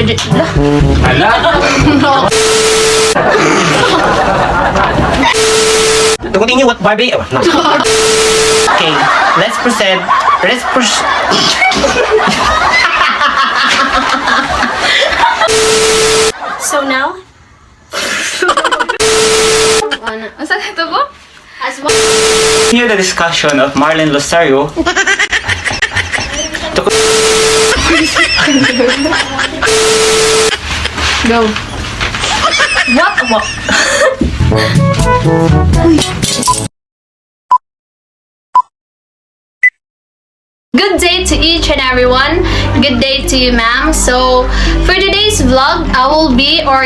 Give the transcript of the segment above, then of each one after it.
Hala? To continue what Barbie... Oh, no. Okay, let's proceed. So now, Asa ka ito po? Hear the discussion of Marlene Losario. Go. what? Good day to each and everyone. Good day to you, ma'am. So, for today's vlog, I will be, or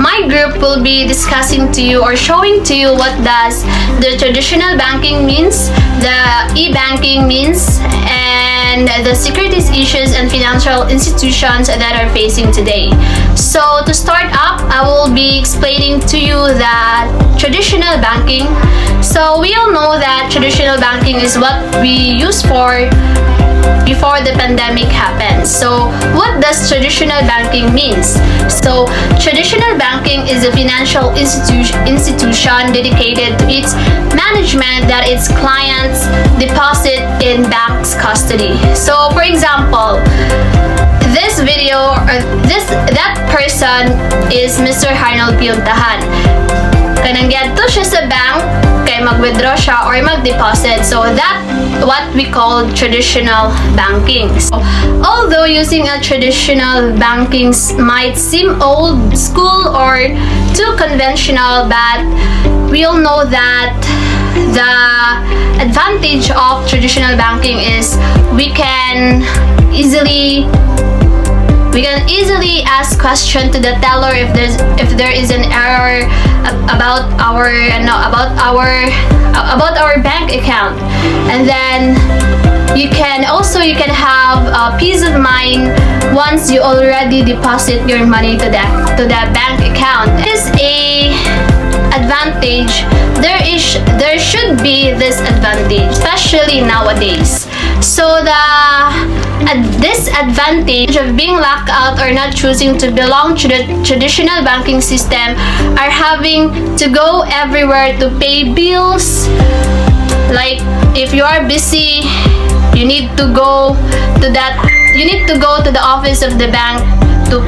my group will be discussing to you or showing to you what does the traditional banking means, the e-banking means, and the securities issues and financial institutions that are facing today. So, to start up, I will be explaining to you that traditional banking. So, we all know that traditional banking is what we use for before the pandemic happened. So, what does traditional banking means? So, traditional banking is a financial institution dedicated to its management that its clients deposit in bank's custody. So, for example, this video or that person is Mr. Arnold Piuntahan. Kanang gadto siya sa bank kay mag-withdraw siya or mag-deposit. So that what we call traditional banking. So, although using a traditional banking might seem old school or too conventional, but we all know that the advantage of traditional banking is we can easily ask question to the teller if there is an error about our bank account, and then you can have peace of mind once you already deposit your money to that bank account. This is a advantage. There should be this advantage, especially nowadays. So the disadvantage of being locked out or not choosing to belong to the traditional banking system are having to go everywhere to pay bills. Like if you are busy, you need to go to the office of the bank to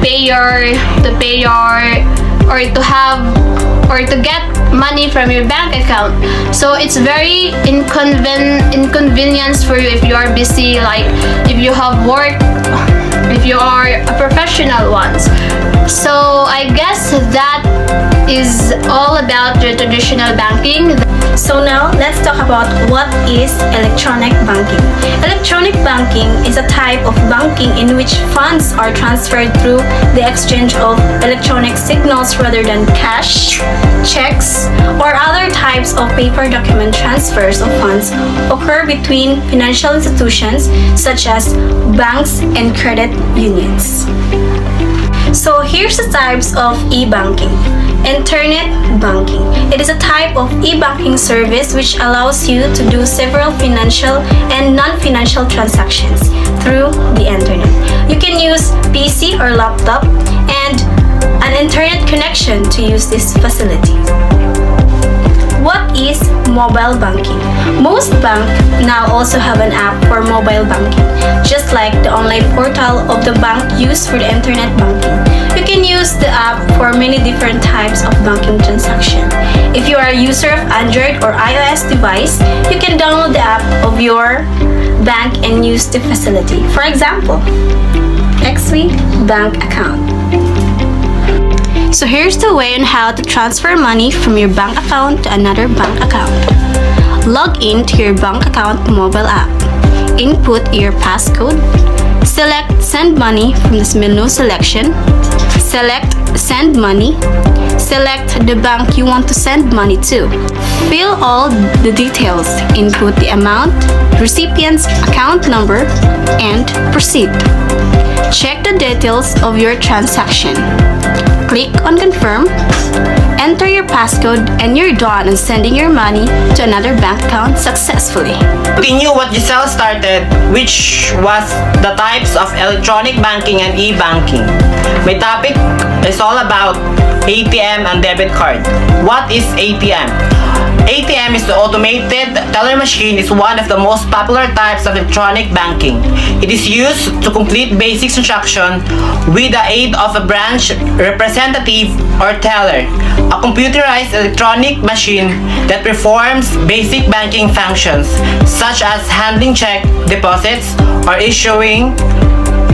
get money from your bank account. So it's very inconvenience for you if you are busy, like if you have work, if you are a professional ones. So I guess that is all about the traditional banking. So now, let's talk about what is electronic banking. Electronic banking is a type of banking in which funds are transferred through the exchange of electronic signals rather than cash, checks, or other types of paper document transfers of funds occur between financial institutions such as banks and credit unions. So here's the types of e-banking. Internet banking. It is a type of e-banking service which allows you to do several financial and non-financial transactions through the internet. You can use PC or laptop and an internet connection to use this facility. What is mobile banking? Most banks now also have an app for mobile banking, just like the online portal of the bank used for the internet banking. You can use the app for many different types of banking transaction. If you are a user of Android or iOS device, you can download the app of your bank and use the facility. For example, XW bank account. So here's the way on how to transfer money from your bank account to another bank account. Log in to your bank account mobile app. Input your passcode. Select Send Money from this menu selection. Select Send Money. Select the bank you want to send money to. Fill all the details. Input the amount, recipient's account number, and proceed. Check the details of your transaction. Click on Confirm, enter your passcode, and you're done on sending your money to another bank account successfully. Continue what Giselle started, which was the types of electronic banking and e-banking. My topic is all about ATM and debit card. What is ATM? ATM is the automated teller machine is one of the most popular types of electronic banking. It is used to complete basic instruction with the aid of a branch representative or teller, a computerized electronic machine that performs basic banking functions such as handling check deposits or issuing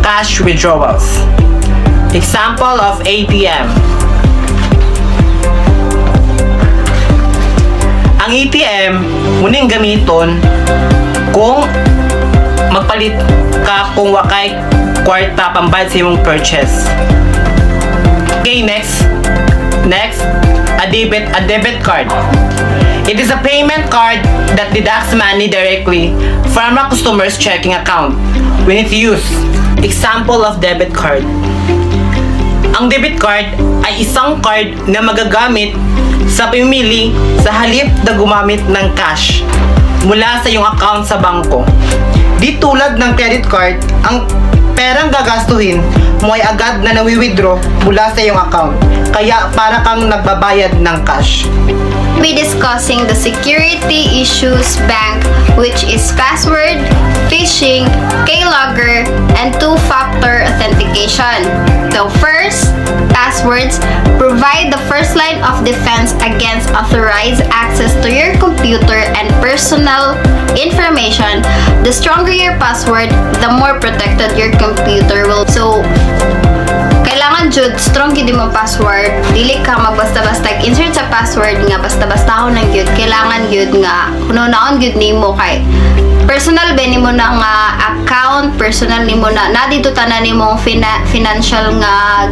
cash withdrawals. Example of ATM. Ang ATM, muning gamiton kung magpalit ka kung wakay kwarta pambayad sa imong purchase. Okay, next, a debit card. It is a payment card that deducts money directly from a customer's checking account when it's used. Example of debit card. Ang debit card ay isang card na magagamit sa pamimili sa halip na gumamit ng cash mula sa iyong account sa bangko. Di tulad ng credit card, ang perang gagastuhin mo ay agad na nawi-withdraw mula sa iyong account. Kaya para kang nagbabayad ng cash. Be discussing the security issues bank, which is password, phishing, keylogger, and two-factor authentication. So first, passwords provide the first line of defense against unauthorized access to your computer and personal information. The stronger your password, the more protected your computer will. So, kailangan jud strong gid mo password. Dili ka magbasta-basta insert sa password nga basta-basta ho nang gyud. Kailangan gyud nga kuno-naon gyud nimo kay personal ba nimo na nga account, personal nimo na dito tanan nimong financial nga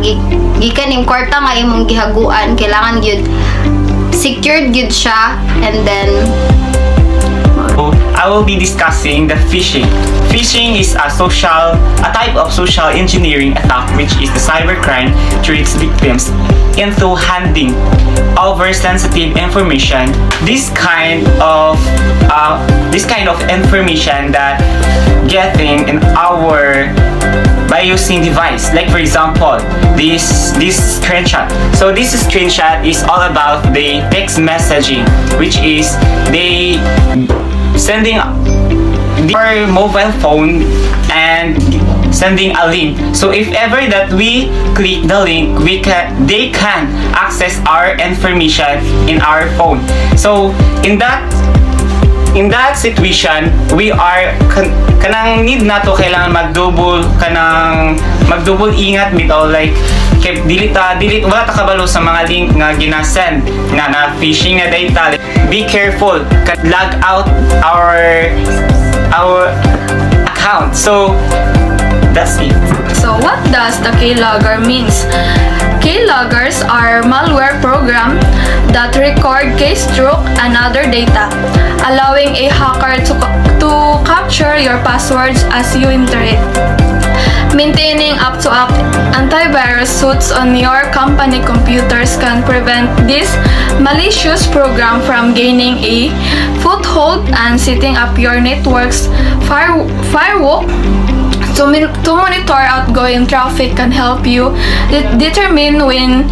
gikan ning kwarta nga imong gihaguan. Kailangan gyud secured gyud siya, and then I will be discussing the phishing. Phishing is a type of social engineering attack, which is the cybercrime tricks victims into handing over sensitive information. This kind of information that getting in our by using device, like for example this screenshot. So this screenshot is all about the text messaging, which is they sending your mobile phone and sending a link. So if ever that we click the link, they can access our information in our phone. So in that situation, we are kanang need na to kailangan magdouble ingat bitaw, like delete wala ta kabalo sa mga link nga ginasend na phishing na data. Be careful, log out our account. So that's it. So what does the keylogger means? Keyloggers are malware program that record keystroke and other data, allowing a hacker to capture your passwords as you enter it. Maintaining up-to-up antivirus suits on your company computers can prevent this malicious program from gaining a foothold, and setting up your network's firewall to monitor outgoing traffic can help you determine when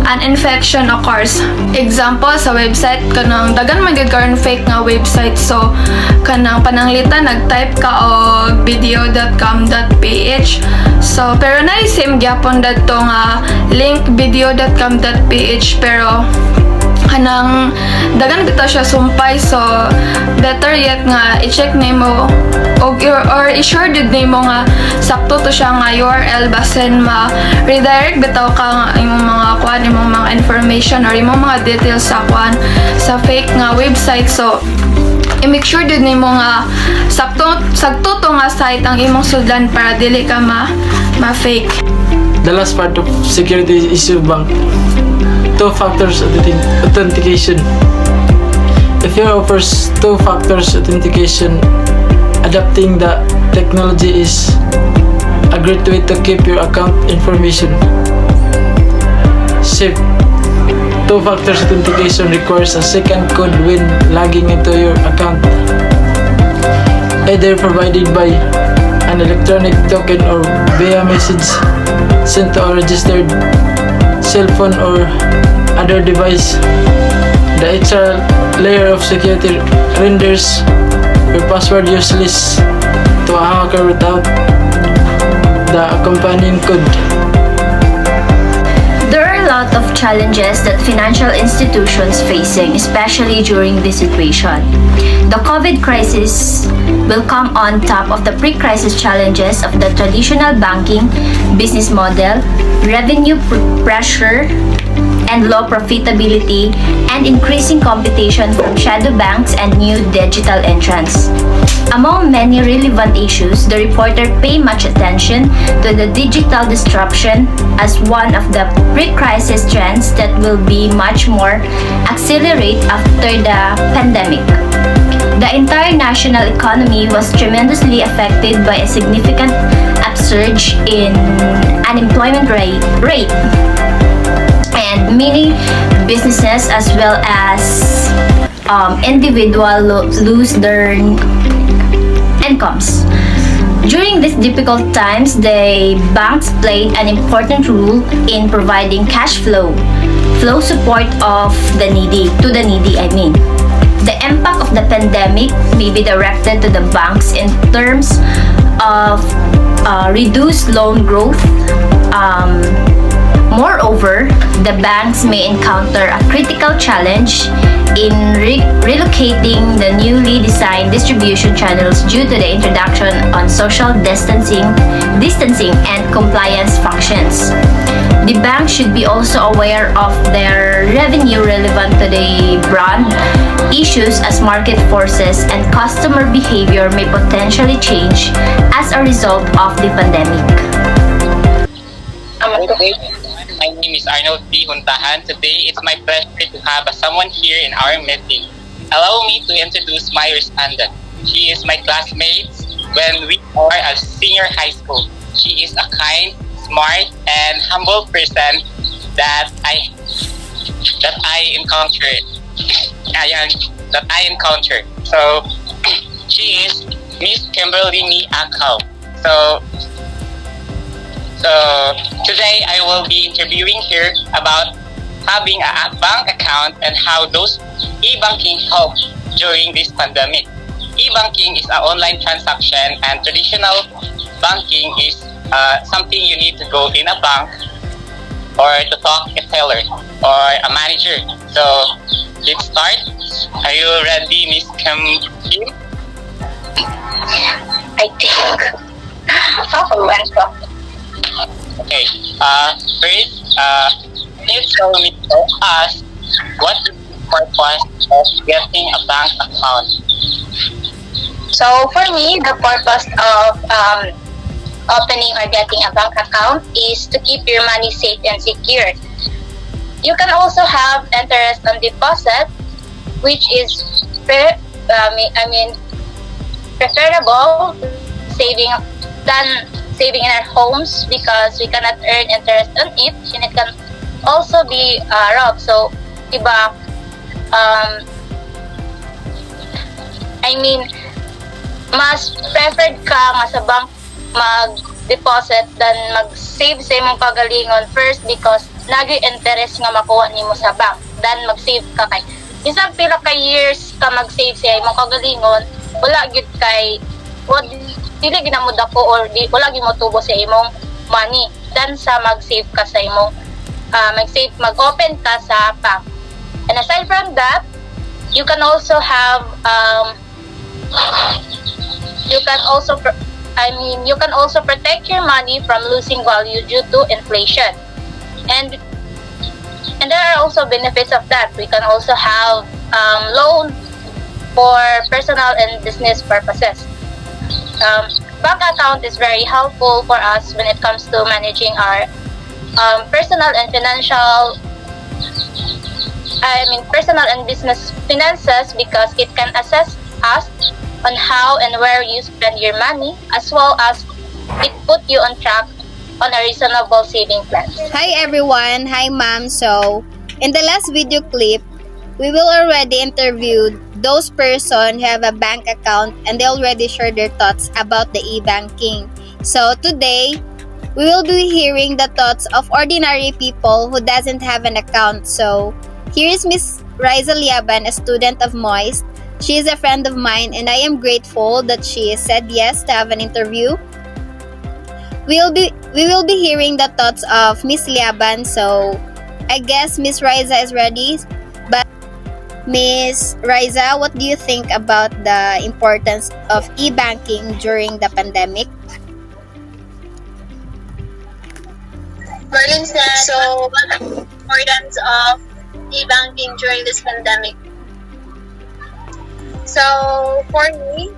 an infection occurs. Example, sa website kanang dagan man gyud karon fake nga website, so kanang pananglitan nag-type ka og video.com.ph, so pero na same gyapon dadto nga link video.com.ph, pero kanang dagan bitaw siya sumpay, so better yet nga i-check nimo or i-sure jud nimo nga sakto to siya nga URL basin ma-redirect bitaw ka nga imong mga kuan, imong mga information or imong mga details sa kuan sa fake nga website. So i-make sure jud nimo nga sakto to nga site ang imong sudlan para dili ka ma-fake. The last part of security issue bank, two-factor authentication. If you offers two-factor authentication, adapting the technology is a great way to keep your account information safe. Two-factor authentication requires a second code when logging into your account, either provided by an electronic token or via message sent to a registered cell phone or other device. The extra layer of security renders your password useless to a hacker without the accompanying code. There are a lot of challenges that financial institutions facing, especially during this situation. The COVID crisis will come on top of the pre-crisis challenges of the traditional banking business model, revenue pressure, and low profitability, and increasing competition from shadow banks and new digital entrants. Among many relevant issues, the reporter pay much attention to the digital disruption as one of the pre-crisis trends that will be much more accelerate after the pandemic. The entire national economy was tremendously affected by a significant upsurge in unemployment rate. And many businesses as well as individuals lose their incomes. During these difficult times, the banks played an important role in providing cash flow support of the needy. The impact of the pandemic may be directed to the banks in terms of reduced loan growth. Moreover, the banks may encounter a critical challenge in relocating the newly designed distribution channels due to the introduction on social distancing and compliance functions. The bank should be also aware of their revenue relevant to the brand issues as market forces and customer behavior may potentially change as a result of the pandemic. My name is Arnold P. Huntahan. Today, it's my pleasure to have someone here in our meeting. Allow me to introduce my respondent. She is my classmate when we are at senior high school. She is a kind, smart, and humble person that I encountered. So, she is Miss Kimberly Me Akaw. So today I will be interviewing her about having a bank account and how those e-banking help during this pandemic. E-banking is an online transaction and traditional banking is something you need to go in a bank or to talk a teller or a manager. So let's start. Are you ready, Miss Kim? I think. Okay. First, can you tell me or us what is the purpose of getting a bank account? So for me, the purpose of opening or getting a bank account is to keep your money safe and secure. You can also have interest on deposit, which is preferable than saving in our homes because we cannot earn interest on it and it can also be robbed. So, diba, mas preferred ka nga sa bank mag-deposit than mag-save sa imong kagalingon first because nag-interest nga makuha nimo sa bank than mag-save ka kay isang pila ka years ka mag-save sa imong kagalingon wala gyud kay dili ginamud ako or wala gyud mo tubo sa imong money than sa mag-save ka sa imong mag-open ka sa bank. And aside from that, you can also have you can also protect your money from losing value due to inflation. And there are also benefits of that. We can also have loan for personal and business purposes. Bank account is very helpful for us when it comes to managing our personal and business finances because it can assess us on how and where you spend your money as well as it put you on track on a reasonable saving plan. Hi everyone. Hi ma'am. So, In the last video clip, we will already interview those person who have a bank account and they already shared their thoughts about the e-banking. So today, we will be hearing the thoughts of ordinary people who doesn't have an account. So here is Miss Riza Liaban, a student of Moist. She is a friend of mine and I am grateful that she said yes to have an interview. We will be hearing the thoughts of Miss Liaban. So I guess Miss Riza is ready. But Miss Riza, what do you think about the importance of e-banking during the pandemic? Berlin said, so what is the importance of e-banking during this pandemic? So for me,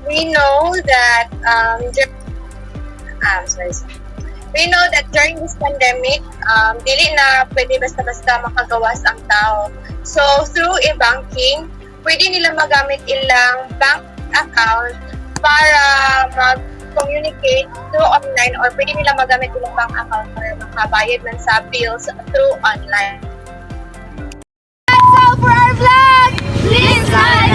we know that we know that during this pandemic, dili na pwede basta-basta makagawas ang tao. So through e-banking, pwede nila magamit ilang bank account para mag-communicate through online, or pwede nila magamit ilang bank account para makabayad man sa bills through online. That's all for our vlog! Please like,